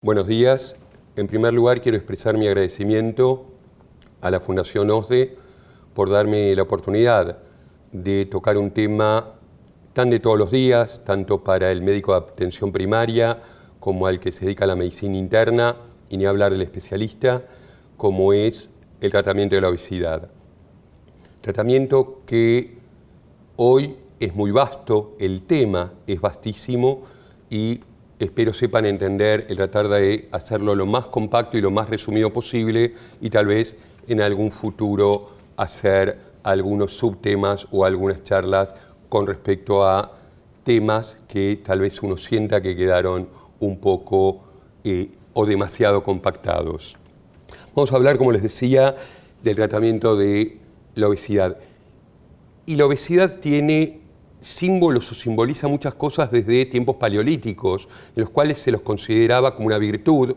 Buenos días. En primer lugar, quiero expresar mi agradecimiento a la Fundación OSDE por darme la oportunidad de tocar un tema tan de todos los días, tanto para el médico de atención primaria como al que se dedica a la medicina interna, y ni hablar del especialista, como es el tratamiento de la obesidad. Tratamiento que hoy es muy vasto, el tema es vastísimo y espero sepan entender el tratar de hacerlo lo más compacto y lo más resumido posible y tal vez en algún futuro hacer algunos subtemas o algunas charlas con respecto a temas que tal vez uno sienta que quedaron un poco o demasiado compactados. Vamos a hablar, como les decía, del tratamiento de la obesidad. Y la obesidad tiene símbolos o simboliza muchas cosas desde tiempos paleolíticos, en los cuales se los consideraba como una virtud.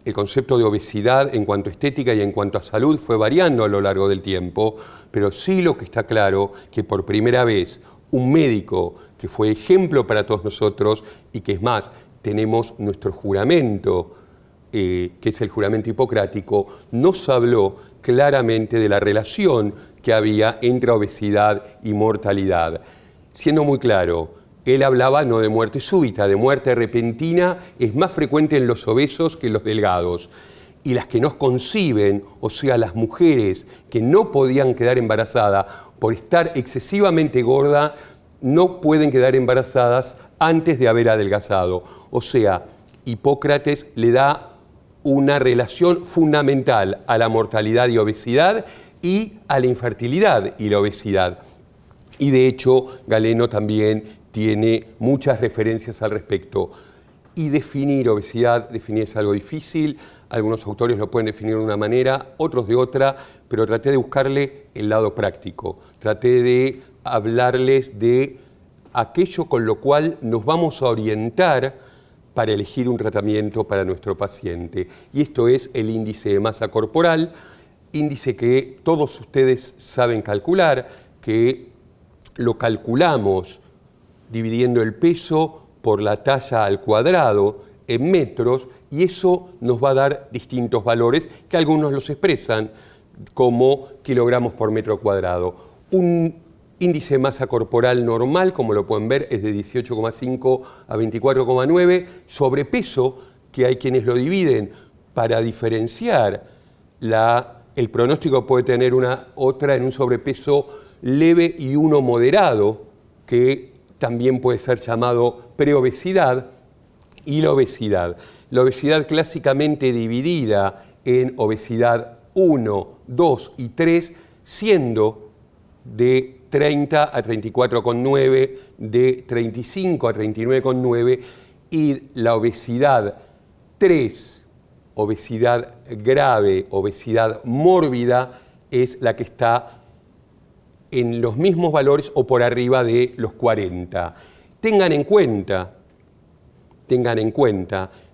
El concepto de obesidad en cuanto a estética y en cuanto a salud fue variando a lo largo del tiempo, pero sí lo que está claro que por primera vez un médico que fue ejemplo para todos nosotros y que es más, tenemos nuestro juramento, que es el juramento hipocrático, nos habló claramente de la relación que había entre obesidad y mortalidad. Siendo muy claro, él hablaba no de muerte súbita, de muerte repentina, es más frecuente en los obesos que en los delgados. Y las que nos conciben, o sea, las mujeres que no podían quedar embarazadas por estar excesivamente gorda, no pueden quedar embarazadas antes de haber adelgazado. O sea, Hipócrates le da una relación fundamental a la mortalidad y obesidad y a la infertilidad y la obesidad. Y de hecho, Galeno también tiene muchas referencias al respecto. Y definir obesidad, definir es algo difícil. Algunos autores lo pueden definir de una manera, otros de otra, pero traté de buscarle el lado práctico. Traté de hablarles de aquello con lo cual nos vamos a orientar para elegir un tratamiento para nuestro paciente. Y esto es el índice de masa corporal, índice que todos ustedes saben calcular, que lo calculamos dividiendo el peso por la talla al cuadrado en metros, y eso nos va a dar distintos valores que algunos los expresan como kilogramos por metro cuadrado. Un índice de masa corporal normal, como lo pueden ver, es de 18,5 a 24,9. Sobrepeso, que hay quienes lo dividen para diferenciar el pronóstico, puede tener otra en un sobrepeso leve y uno moderado, que también puede ser llamado preobesidad, y la obesidad. La obesidad clásicamente dividida en obesidad 1, 2 y 3, siendo de 30 a 34,9, de 35 a 39,9, y la obesidad 3, obesidad grave, obesidad mórbida, es la que está en los mismos valores o por arriba de los 40. Tengan en cuenta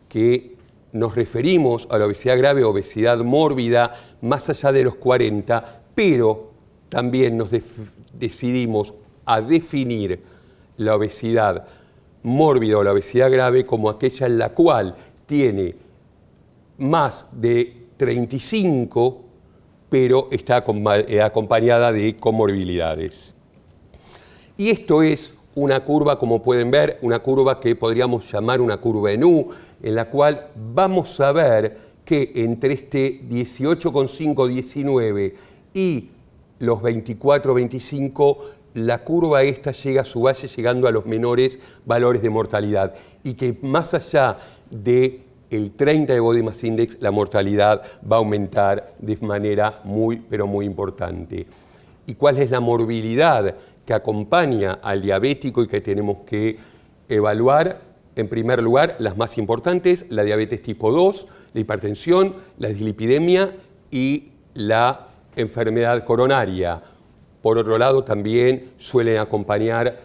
que nos referimos a la obesidad grave, obesidad mórbida, más allá de los 40, pero también nos decidimos a definir la obesidad mórbida o la obesidad grave como aquella en la cual tiene más de 35, pero está acompañada de comorbilidades. Y esto es una curva, como pueden ver, una curva que podríamos llamar una curva en U, en la cual vamos a ver que entre este 18,5, 19 y los 24, 25, la curva esta llega a su valle llegando a los menores valores de mortalidad, y que más allá de el 30 de Body Mass Index, la mortalidad va a aumentar de manera muy, pero muy importante. ¿Y cuál es la morbilidad que acompaña al diabético y que tenemos que evaluar? En primer lugar, las más importantes, la diabetes tipo 2, la hipertensión, la dislipidemia y la enfermedad coronaria. Por otro lado, también suelen acompañar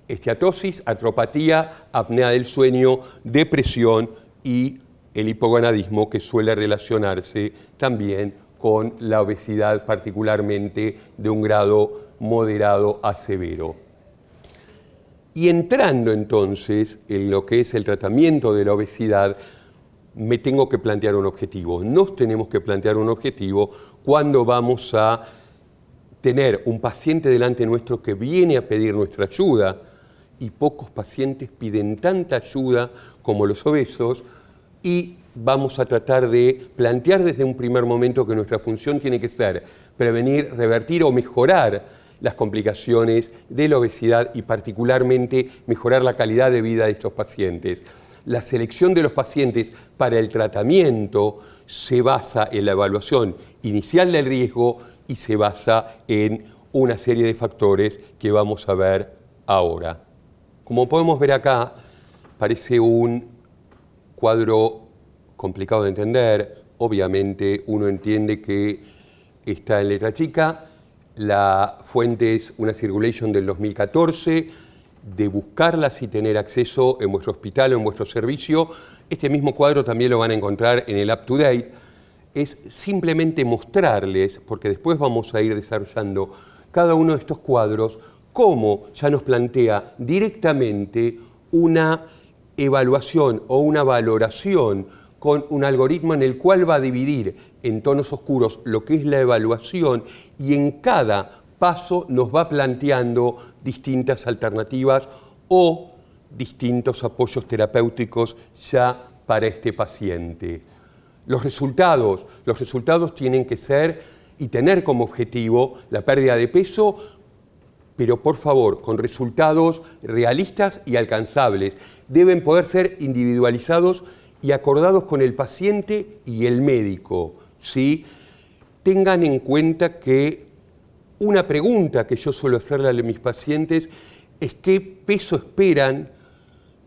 esteatosis, artropatía, apnea del sueño, depresión y el hipogonadismo, que suele relacionarse también con la obesidad, particularmente de un grado moderado a severo. Y entrando entonces en lo que es el tratamiento de la obesidad, me tengo que plantear un objetivo. Nos tenemos que plantear un objetivo cuando vamos a tener un paciente delante nuestro que viene a pedir nuestra ayuda, y pocos pacientes piden tanta ayuda como los obesos, y vamos a tratar de plantear desde un primer momento que nuestra función tiene que ser prevenir, revertir o mejorar las complicaciones de la obesidad y particularmente mejorar la calidad de vida de estos pacientes. La selección de los pacientes para el tratamiento se basa en la evaluación inicial del riesgo y se basa en una serie de factores que vamos a ver ahora. Como podemos ver acá, parece un cuadro complicado de entender. Obviamente uno entiende que está en letra chica. La fuente es una Circulation del 2014, de buscarlas y tener acceso en vuestro hospital o en vuestro servicio. Este mismo cuadro también lo van a encontrar en el Up to Date. Es simplemente mostrarles, porque después vamos a ir desarrollando cada uno de estos cuadros, cómo ya nos plantea directamente una evaluación o una valoración con un algoritmo en el cual va a dividir en tonos oscuros lo que es la evaluación, y en cada paso nos va planteando distintas alternativas o distintos apoyos terapéuticos ya para este paciente. Los resultados tienen que ser y tener como objetivo la pérdida de peso, pero por favor, con resultados realistas y alcanzables. Deben poder ser individualizados y acordados con el paciente y el médico, ¿sí? Tengan en cuenta que una pregunta que yo suelo hacerle a mis pacientes es qué peso esperan,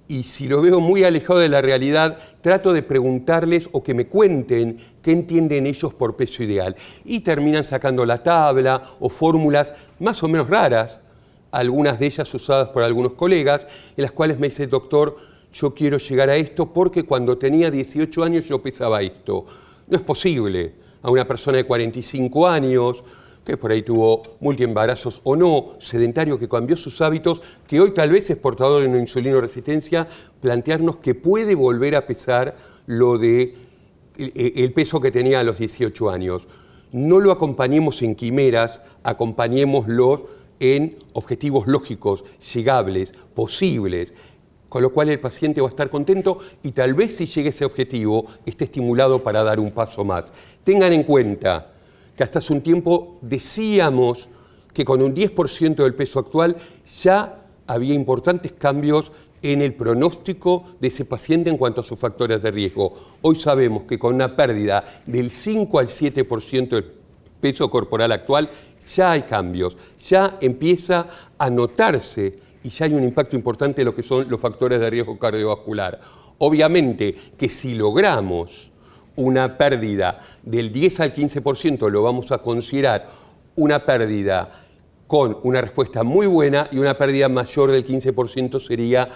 y si lo veo muy alejado de la realidad, trato de preguntarles o que me cuenten qué entienden ellos por peso ideal. Y terminan sacando la tabla o fórmulas más o menos raras, algunas de ellas usadas por algunos colegas, en las cuales me dice: doctor, yo quiero llegar a esto porque cuando tenía 18 años yo pesaba esto. No es posible. A una persona de 45 años, que por ahí tuvo multiembarazos o no, sedentario, que cambió sus hábitos, que hoy tal vez es portador de una insulinoresistencia, plantearnos que puede volver a pesar el peso que tenía a los 18 años. No lo acompañemos en quimeras, acompañémoslo en objetivos lógicos, llegables, posibles, con lo cual el paciente va a estar contento y tal vez si llegue a ese objetivo esté estimulado para dar un paso más. Tengan en cuenta que hasta hace un tiempo decíamos que con un 10% del peso actual ya había importantes cambios en el pronóstico de ese paciente en cuanto a sus factores de riesgo. Hoy sabemos que con una pérdida del 5 al 7% del peso corporal actual ya hay cambios, ya empieza a notarse y ya hay un impacto importante en lo que son los factores de riesgo cardiovascular. Obviamente que si logramos una pérdida del 10 al 15%, lo vamos a considerar una pérdida con una respuesta muy buena, y una pérdida mayor del 15% sería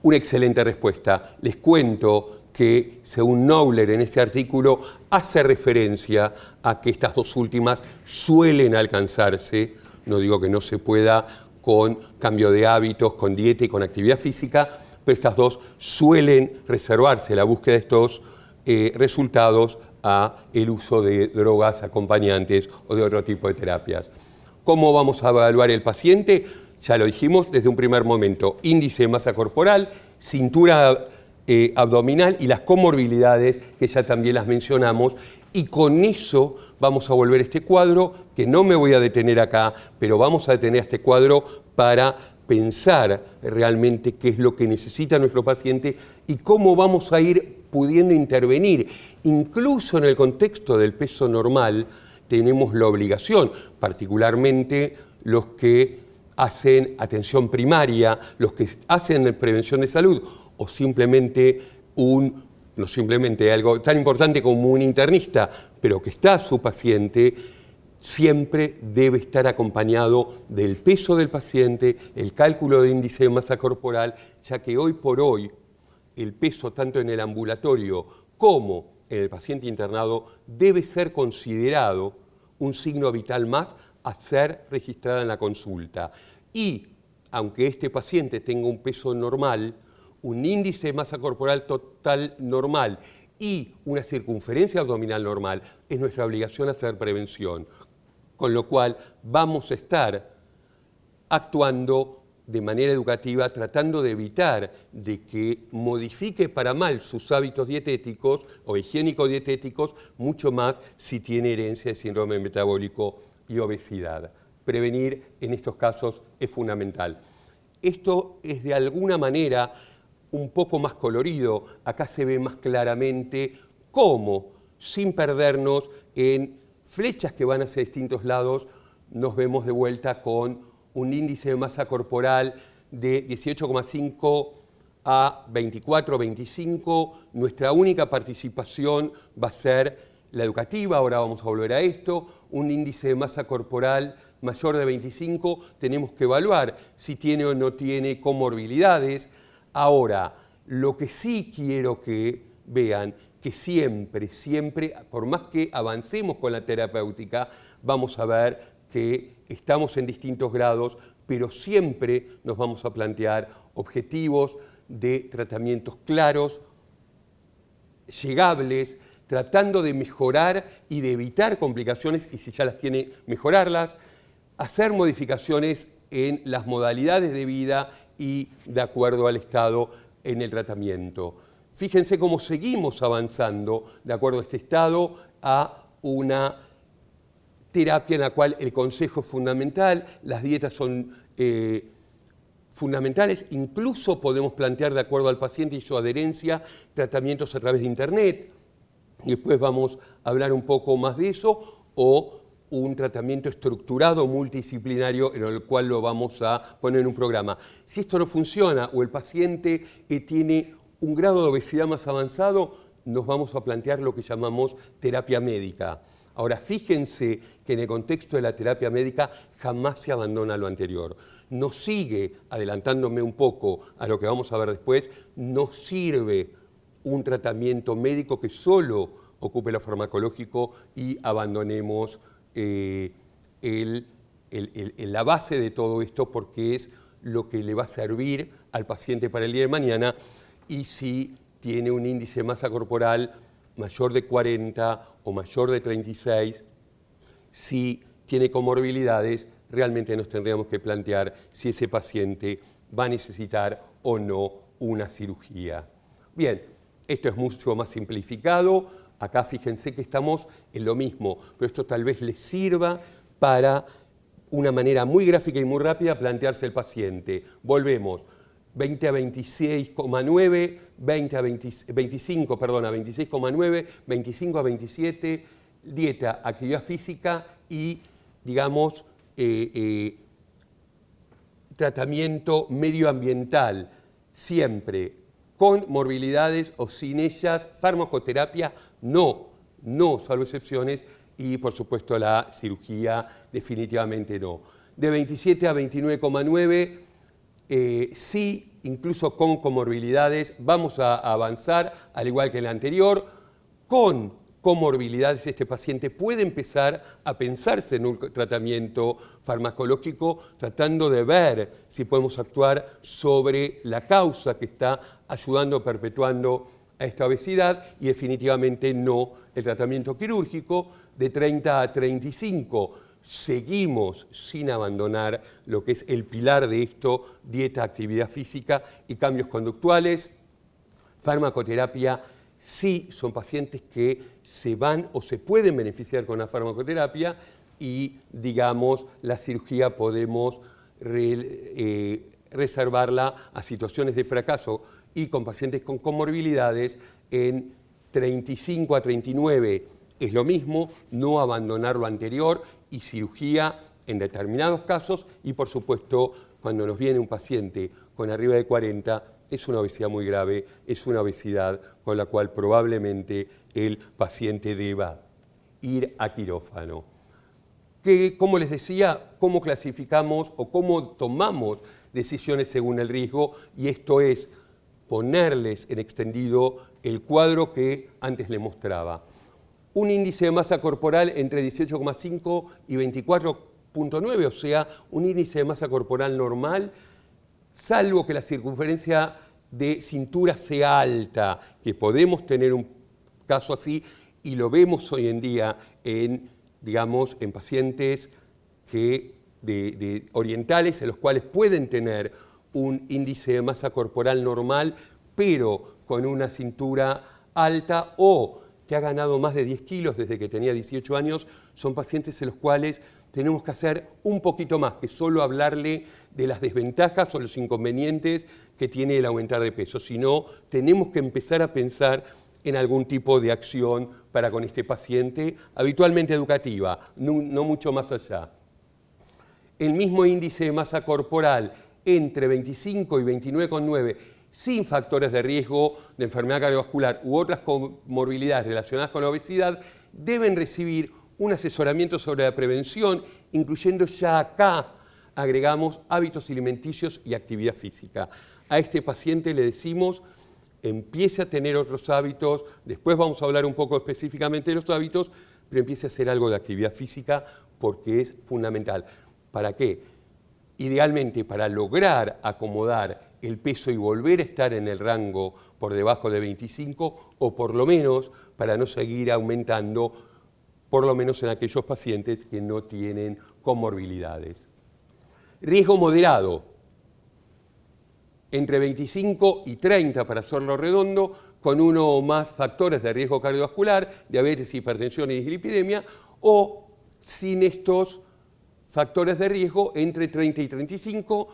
una excelente respuesta. Les cuento que, según Knowler en este artículo, hace referencia a que estas dos últimas suelen alcanzarse, no digo que no se pueda con cambio de hábitos, con dieta y con actividad física, pero estas dos suelen reservarse la búsqueda de estos resultados a el uso de drogas acompañantes o de otro tipo de terapias. ¿Cómo vamos a evaluar el paciente? Ya lo dijimos desde un primer momento: índice de masa corporal, cintura abdominal y las comorbilidades, que ya también las mencionamos, y con eso vamos a volver este cuadro, que no me voy a detener acá, pero vamos a detener este cuadro para pensar realmente qué es lo que necesita nuestro paciente y cómo vamos a ir pudiendo intervenir. Incluso en el contexto del peso normal tenemos la obligación, particularmente los que hacen atención primaria, los que hacen prevención de salud, o simplemente no simplemente algo tan importante como un internista, pero que está su paciente, siempre debe estar acompañado del peso del paciente, el cálculo de índice de masa corporal, ya que hoy por hoy el peso, tanto en el ambulatorio como en el paciente internado, debe ser considerado un signo vital más a ser registrado en la consulta. Y aunque este paciente tenga un peso normal, un índice de masa corporal total normal y una circunferencia abdominal normal, es nuestra obligación hacer prevención. Con lo cual vamos a estar actuando de manera educativa, tratando de evitar de que modifique para mal sus hábitos dietéticos o higiénico-dietéticos, mucho más si tiene herencia de síndrome metabólico y obesidad. Prevenir en estos casos es fundamental. Esto es de alguna manera un poco más colorido. Acá se ve más claramente cómo, sin perdernos en flechas que van hacia distintos lados, nos vemos de vuelta con un índice de masa corporal de 18,5 a 24, 25. Nuestra única participación va a ser la educativa, ahora vamos a volver a esto. Un índice de masa corporal mayor de 25, tenemos que evaluar si tiene o no tiene comorbilidades. Ahora, lo que sí quiero que vean, que siempre, por más que avancemos con la terapéutica, vamos a ver que estamos en distintos grados, pero siempre nos vamos a plantear objetivos de tratamientos claros, llegables, tratando de mejorar y de evitar complicaciones, y si ya las tiene, mejorarlas, hacer modificaciones en las modalidades de vida y de acuerdo al estado en el tratamiento. Fíjense cómo seguimos avanzando de acuerdo a este estado a una terapia en la cual el consejo es fundamental, las dietas son fundamentales, incluso podemos plantear de acuerdo al paciente y su adherencia tratamientos a través de internet, y después vamos a hablar un poco más de eso, o un tratamiento estructurado multidisciplinario en el cual lo vamos a poner en un programa. Si esto no funciona o el paciente tiene un grado de obesidad más avanzado, nos vamos a plantear lo que llamamos terapia médica. Ahora, fíjense que en el contexto de la terapia médica jamás se abandona lo anterior. No sigue, adelantándome un poco a lo que vamos a ver después, no sirve un tratamiento médico que solo ocupe lo farmacológico y abandonemos la base de todo esto, porque es lo que le va a servir al paciente para el día de mañana, y si tiene un índice de masa corporal mayor de 40 o mayor de 36, si tiene comorbilidades, realmente nos tendríamos que plantear si ese paciente va a necesitar o no una cirugía. Bien, esto es mucho más simplificado. Acá fíjense que estamos en lo mismo, pero esto tal vez les sirva para una manera muy gráfica y muy rápida plantearse el paciente. Volvemos. 20 a 26,9, 20 a 25, perdón, a 26,9, 25 a 27, dieta, actividad física y, digamos, tratamiento medioambiental, siempre con morbilidades o sin ellas, farmacoterapia, no, salvo excepciones, y por supuesto la cirugía definitivamente no. De 27 a 29,9, sí, incluso con comorbilidades, vamos a avanzar, al igual que el anterior. Con comorbilidades este paciente puede empezar a pensarse en un tratamiento farmacológico, tratando de ver si podemos actuar sobre la causa que está ayudando, perpetuando a esta obesidad, y definitivamente no el tratamiento quirúrgico. De 30 a 35, seguimos sin abandonar lo que es el pilar de esto: dieta, actividad física y cambios conductuales. Farmacoterapia, sí, son pacientes que se van o se pueden beneficiar con la farmacoterapia, y, digamos, la cirugía podemos reservarla a situaciones de fracaso, y con pacientes con comorbilidades en 35 a 39 es lo mismo, no abandonar lo anterior, y cirugía en determinados casos, y por supuesto cuando nos viene un paciente con arriba de 40, es una obesidad muy grave, es una obesidad con la cual probablemente el paciente deba ir a quirófano. Como les decía, ¿cómo clasificamos o cómo tomamos decisiones según el riesgo? Y esto es ponerles en extendido el cuadro que antes les mostraba. Un índice de masa corporal entre 18,5 y 24,9, o sea, un índice de masa corporal normal, salvo que la circunferencia de cintura sea alta, que podemos tener un caso así, y lo vemos hoy en día en, digamos, en pacientes orientales, en los cuales pueden tener un índice de masa corporal normal, pero con una cintura alta o que ha ganado más de 10 kilos desde que tenía 18 años, son pacientes en los cuales tenemos que hacer un poquito más que solo hablarle de las desventajas o los inconvenientes que tiene el aumentar de peso, sino tenemos que empezar a pensar en algún tipo de acción para con este paciente, habitualmente educativa, no mucho más allá. El mismo índice de masa corporal entre 25 y 29,9 sin factores de riesgo de enfermedad cardiovascular u otras comorbilidades relacionadas con la obesidad, deben recibir un asesoramiento sobre la prevención, incluyendo ya acá, agregamos hábitos alimenticios y actividad física. A este paciente le decimos, empiece a tener otros hábitos, después vamos a hablar un poco específicamente de los hábitos, pero empiece a hacer algo de actividad física porque es fundamental. ¿Para qué? Idealmente para lograr acomodar el peso y volver a estar en el rango por debajo de 25 o por lo menos para no seguir aumentando, por lo menos en aquellos pacientes que no tienen comorbilidades. Riesgo moderado, entre 25 y 30 para hacerlo redondo, con uno o más factores de riesgo cardiovascular, diabetes, hipertensión y dislipidemia, o sin estos factores de riesgo entre 30 y 35,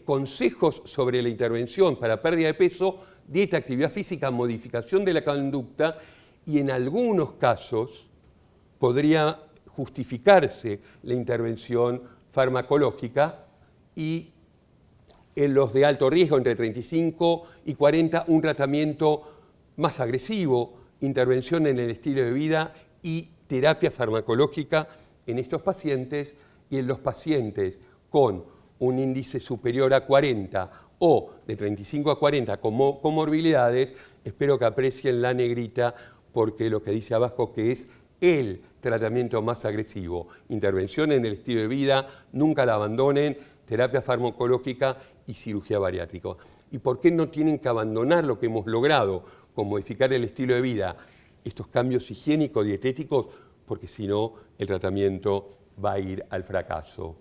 consejos sobre la intervención para pérdida de peso, dieta, actividad física, modificación de la conducta y en algunos casos podría justificarse la intervención farmacológica y en los de alto riesgo entre 35 y 40 un tratamiento más agresivo, intervención en el estilo de vida y terapia farmacológica en estos pacientes y en los pacientes con un índice superior a 40 o de 35 a 40 como comorbilidades, espero que aprecien la negrita porque lo que dice abajo que es el tratamiento más agresivo. Intervención en el estilo de vida, nunca la abandonen, terapia farmacológica y cirugía bariátrica. ¿Y por qué no tienen que abandonar lo que hemos logrado con modificar el estilo de vida, estos cambios higiénicos, dietéticos? Porque si no, el tratamiento va a ir al fracaso.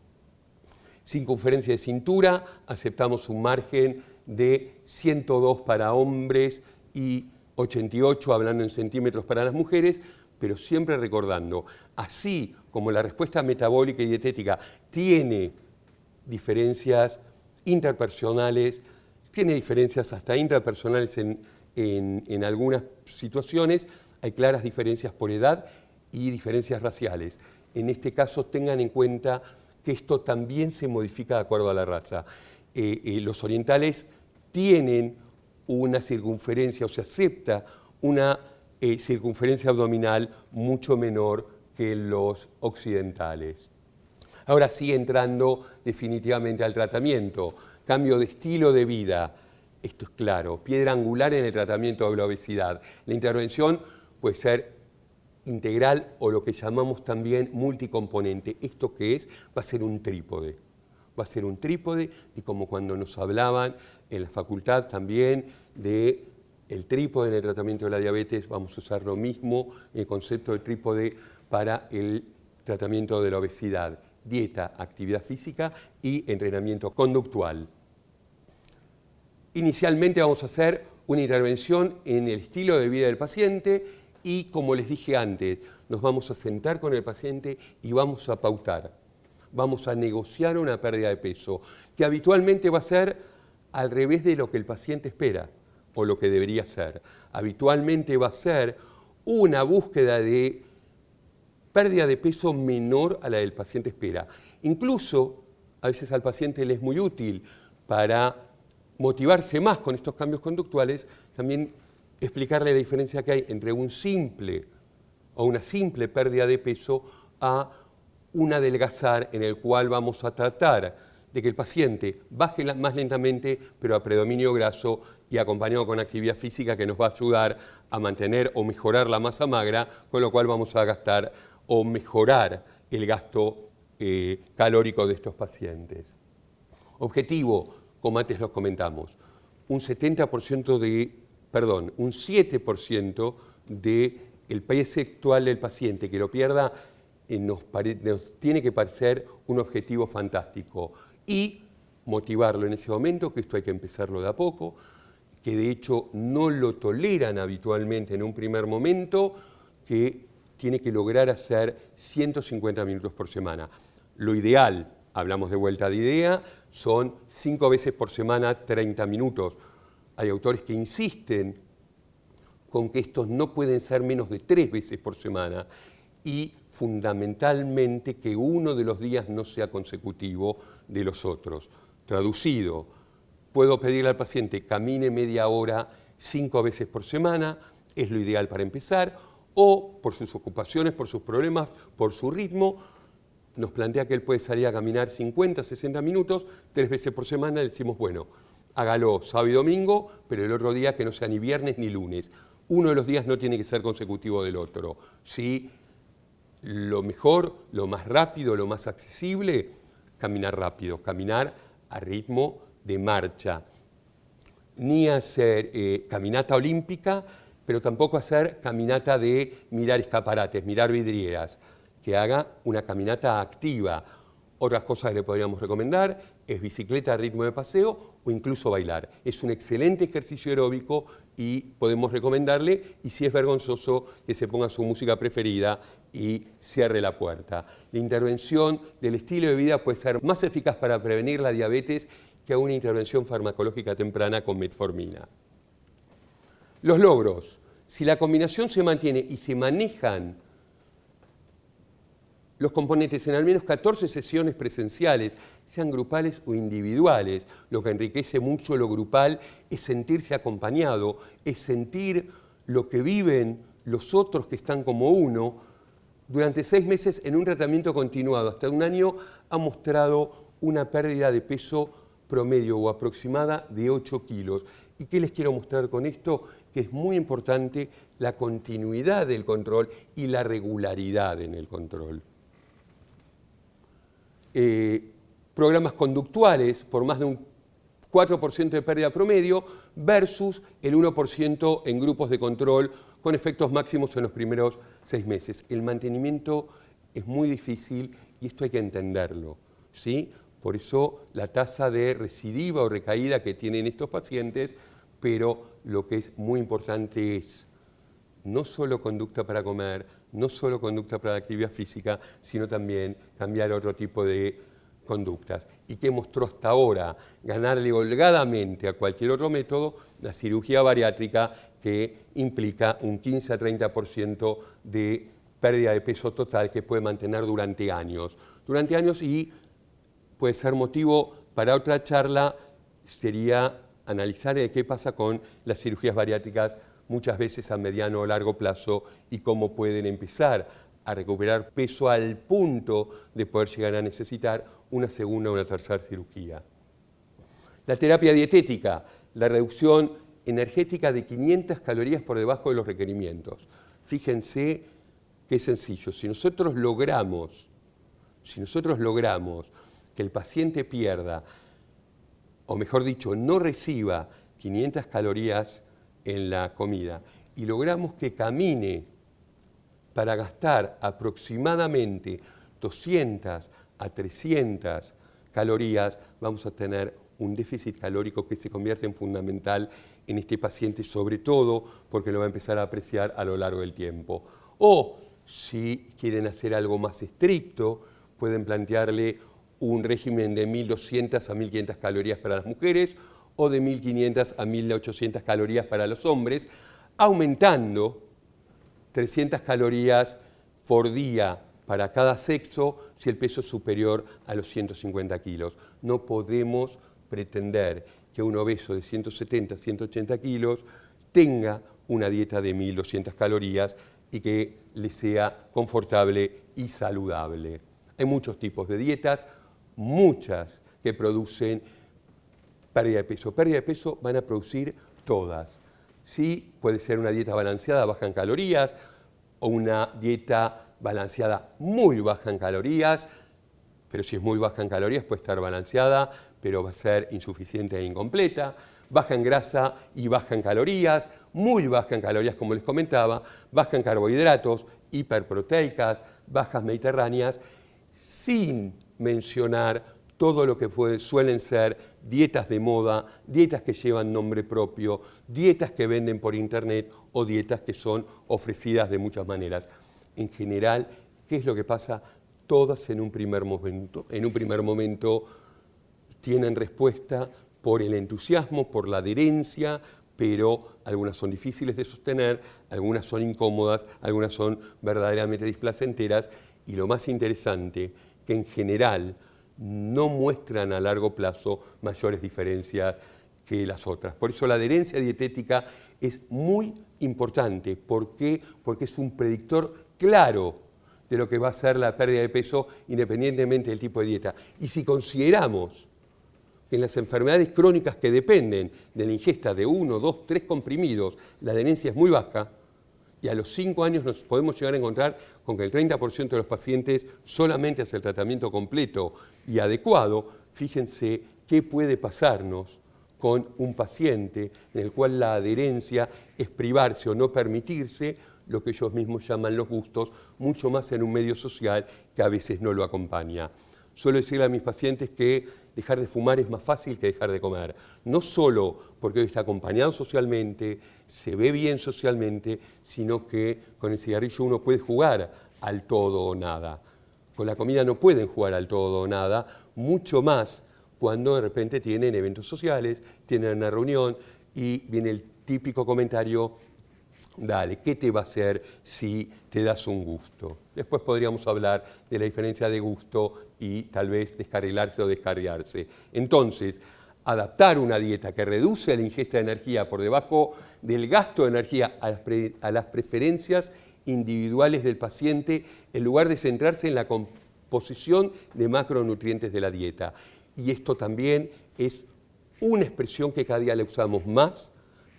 Circunferencia de cintura, aceptamos un margen de 102 para hombres y 88, hablando en centímetros, para las mujeres, pero siempre recordando, así como la respuesta metabólica y dietética tiene diferencias interpersonales, tiene diferencias hasta intrapersonales en algunas situaciones, hay claras diferencias por edad y diferencias raciales. En este caso tengan en cuenta que esto también se modifica de acuerdo a la raza. Los orientales tienen una circunferencia, o se acepta una circunferencia abdominal mucho menor que los occidentales. Ahora sí, entrando definitivamente al tratamiento, cambio de estilo de vida, esto es claro, piedra angular en el tratamiento de la obesidad. La intervención puede ser integral o lo que llamamos también multicomponente. ¿Esto qué es? Va a ser un trípode. Va a ser un trípode y como cuando nos hablaban en la facultad también de el trípode en el tratamiento de la diabetes, vamos a usar lo mismo, el concepto de trípode para el tratamiento de la obesidad. Dieta, actividad física y entrenamiento conductual. Inicialmente vamos a hacer una intervención en el estilo de vida del paciente y, como les dije antes, nos vamos a sentar con el paciente y vamos a pautar. Vamos a negociar una pérdida de peso, que habitualmente va a ser al revés de lo que el paciente espera o lo que debería ser. Habitualmente va a ser una búsqueda de pérdida de peso menor a la del paciente espera. Incluso, a veces al paciente le es muy útil para motivarse más con estos cambios conductuales, también explicarle la diferencia que hay entre un simple o una simple pérdida de peso a un adelgazar en el cual vamos a tratar de que el paciente baje más lentamente, pero a predominio graso y acompañado con actividad física que nos va a ayudar a mantener o mejorar la masa magra, con lo cual vamos a gastar o mejorar el gasto calórico de estos pacientes. Objetivo, como antes los comentamos, un 7% del peso actual del paciente, que lo pierda, nos tiene que parecer un objetivo fantástico. Y motivarlo en ese momento, que esto hay que empezarlo de a poco, que de hecho no lo toleran habitualmente en un primer momento, que tiene que lograr hacer 150 minutos por semana. Lo ideal, hablamos de vuelta de idea, son 5 veces por semana 30 minutos. Hay autores que insisten con que estos no pueden ser menos de 3 veces por semana y fundamentalmente que uno de los días no sea consecutivo de los otros. Traducido, puedo pedirle al paciente camine media hora 5 veces por semana, es lo ideal para empezar, o por sus ocupaciones, por sus problemas, por su ritmo, nos plantea que él puede salir a caminar 50, 60 minutos, 3 veces por semana, le decimos, bueno, hágalo sábado y domingo, pero el otro día que no sea ni viernes ni lunes. Uno de los días no tiene que ser consecutivo del otro. ¿Sí? Lo mejor, lo más rápido, lo más accesible, caminar rápido, caminar a ritmo de marcha. Ni hacer caminata olímpica, pero tampoco hacer caminata de mirar escaparates, mirar vidrieras, que haga una caminata activa. Otras cosas que le podríamos recomendar es bicicleta a ritmo de paseo o incluso bailar. Es un excelente ejercicio aeróbico y podemos recomendarle, y si es vergonzoso, que se ponga su música preferida y cierre la puerta. La intervención del estilo de vida puede ser más eficaz para prevenir la diabetes que una intervención farmacológica temprana con metformina. Los logros. Si la combinación se mantiene y se manejan los componentes en al menos 14 sesiones presenciales, sean grupales o individuales, lo que enriquece mucho lo grupal es sentirse acompañado, es sentir lo que viven los otros que están como uno. Durante 6 meses en un tratamiento continuado, hasta un año, ha mostrado una pérdida de peso promedio o aproximada de 8 kilos. ¿Y qué les quiero mostrar con esto? Que es muy importante la continuidad del control y la regularidad en el control. Programas conductuales por más de un 4% de pérdida promedio versus el 1% en grupos de control con efectos máximos en los primeros 6 meses. El mantenimiento es muy difícil y esto hay que entenderlo, ¿sí? Por eso la tasa de recidiva o recaída que tienen estos pacientes, pero lo que es muy importante es no solo conducta para comer, no solo conducta para la actividad física, sino también cambiar otro tipo de conductas. ¿Y qué mostró hasta ahora? Ganarle holgadamente a cualquier otro método la cirugía bariátrica, que implica un 15 a 30% de pérdida de peso total que puede mantener durante años. Durante años, y puede ser motivo para otra charla, sería analizar qué pasa con las cirugías bariátricas muchas veces a mediano o largo plazo y cómo pueden empezar a recuperar peso al punto de poder llegar a necesitar una segunda o una tercera cirugía. La terapia dietética, la reducción energética de 500 calorías por debajo de los requerimientos. Fíjense qué sencillo. Si nosotros logramos que el paciente pierda, o mejor dicho, no reciba 500 calorías en la comida y logramos que camine para gastar aproximadamente 200 a 300 calorías, vamos a tener un déficit calórico que se convierte en fundamental en este paciente, sobre todo porque lo va a empezar a apreciar a lo largo del tiempo. O si quieren hacer algo más estricto, pueden plantearle un régimen de 1.200 a 1.500 calorías para las mujeres o de 1.500 a 1.800 calorías para los hombres, aumentando 300 calorías por día para cada sexo si el peso es superior a los 150 kilos. No podemos pretender que un obeso de 170, 180 kilos tenga una dieta de 1.200 calorías y que le sea confortable y saludable. Hay muchos tipos de dietas, muchas que producen pérdida de peso. Pérdida de peso van a producir todas. Sí, puede ser una dieta balanceada, baja en calorías, o una dieta balanceada muy baja en calorías, pero si es muy baja en calorías puede estar balanceada, pero va a ser insuficiente e incompleta, baja en grasa y baja en calorías, muy baja en calorías como les comentaba, baja en carbohidratos, hiperproteicas, bajas mediterráneas, sin mencionar todo lo que suelen ser dietas de moda, dietas que llevan nombre propio, dietas que venden por internet o dietas que son ofrecidas de muchas maneras. En general, ¿qué es lo que pasa? Todas en un primer momento tienen respuesta por el entusiasmo, por la adherencia, pero algunas son difíciles de sostener, algunas son incómodas, algunas son verdaderamente displacenteras y lo más interesante, que en general no muestran a largo plazo mayores diferencias que las otras. Por eso la adherencia dietética es muy importante. ¿Por qué? Porque es un predictor claro de lo que va a ser la pérdida de peso independientemente del tipo de dieta. Y si consideramos que en las enfermedades crónicas que dependen de la ingesta de 1, 2, 3 comprimidos, la adherencia es muy baja, y a los 5 años nos podemos llegar a encontrar con que el 30% de los pacientes solamente hace el tratamiento completo y adecuado. Fíjense qué puede pasarnos con un paciente en el cual la adherencia es privarse o no permitirse lo que ellos mismos llaman los gustos, mucho más en un medio social que a veces no lo acompaña. Suelo decirle a mis pacientes que dejar de fumar es más fácil que dejar de comer. No solo porque hoy está acompañado socialmente, se ve bien socialmente, sino que con el cigarrillo uno puede jugar al todo o nada. Con la comida no pueden jugar al todo o nada, mucho más cuando de repente tienen eventos sociales, tienen una reunión y viene el típico comentario: dale, ¿qué te va a hacer si te das un gusto? Después podríamos hablar de la diferencia de gusto y tal vez descarrilarse o descarriarse. Entonces, adaptar una dieta que reduce la ingesta de energía por debajo del gasto de energía a las preferencias individuales del paciente, en lugar de centrarse en la composición de macronutrientes de la dieta. Y esto también es una expresión que cada día le usamos más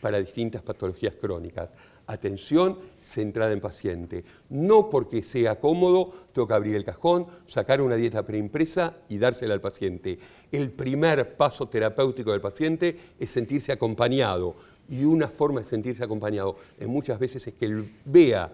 para distintas patologías crónicas. Atención centrada en paciente. No porque sea cómodo, toca abrir el cajón, sacar una dieta preimpresa y dársela al paciente. El primer paso terapéutico del paciente es sentirse acompañado. Y una forma de sentirse acompañado muchas veces es que él vea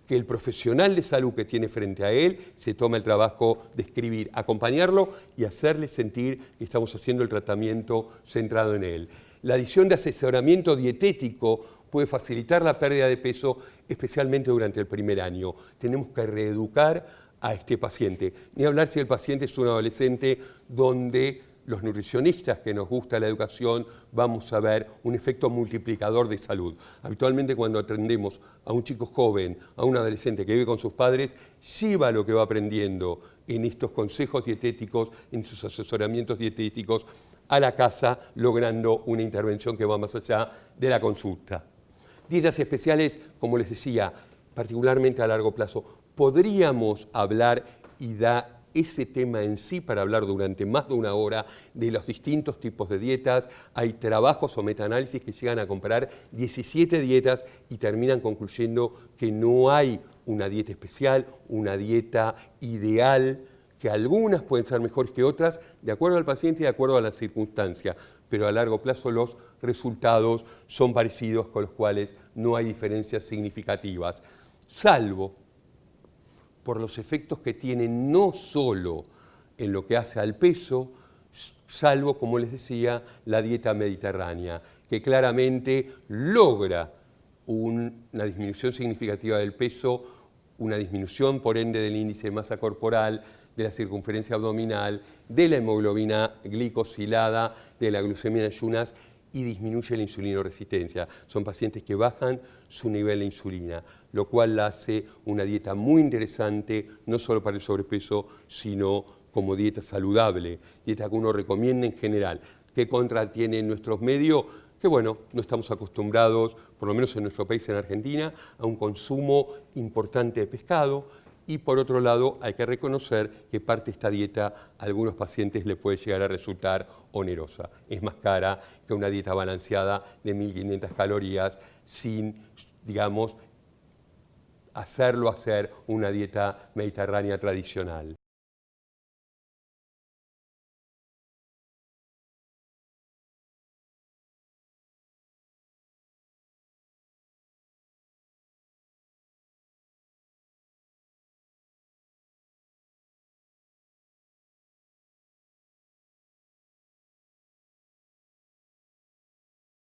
que el profesional de salud que tiene frente a él se toma el trabajo de escribir, acompañarlo y hacerle sentir que estamos haciendo el tratamiento centrado en él. La adición de asesoramiento dietético puede facilitar la pérdida de peso, especialmente durante el primer año. Tenemos que reeducar a este paciente. Ni hablar si el paciente es un adolescente donde los nutricionistas que nos gusta la educación vamos a ver un efecto multiplicador de salud. Habitualmente cuando atendemos a un chico joven, a un adolescente que vive con sus padres, lleva lo que va aprendiendo en estos consejos dietéticos, en sus asesoramientos dietéticos a la casa, logrando una intervención que va más allá de la consulta. Dietas especiales, como les decía, particularmente a largo plazo. Podríamos hablar y da ese tema en sí para hablar durante más de una hora de los distintos tipos de dietas. Hay trabajos o metaanálisis que llegan a comparar 17 dietas y terminan concluyendo que no hay una dieta especial, una dieta ideal, que algunas pueden ser mejores que otras, de acuerdo al paciente y de acuerdo a la circunstancia, pero a largo plazo los resultados son parecidos, con los cuales no hay diferencias significativas, salvo por los efectos que tiene no solo en lo que hace al peso, salvo, como les decía, la dieta mediterránea, que claramente logra una disminución significativa del peso, una disminución por ende del índice de masa corporal, de la circunferencia abdominal, de la hemoglobina glicosilada, de la glucemia en ayunas y disminuye la insulinoresistencia. Son pacientes que bajan su nivel de insulina, lo cual la hace una dieta muy interesante, no solo para el sobrepeso, sino como dieta saludable, dieta que uno recomienda en general. ¿Qué contra tiene en nuestros medios? Que bueno, no estamos acostumbrados, por lo menos en nuestro país, en Argentina, a un consumo importante de pescado. Y por otro lado, hay que reconocer que parte de esta dieta a algunos pacientes le puede llegar a resultar onerosa. Es más cara que una dieta balanceada de 1.500 calorías sin, digamos, hacer una dieta mediterránea tradicional.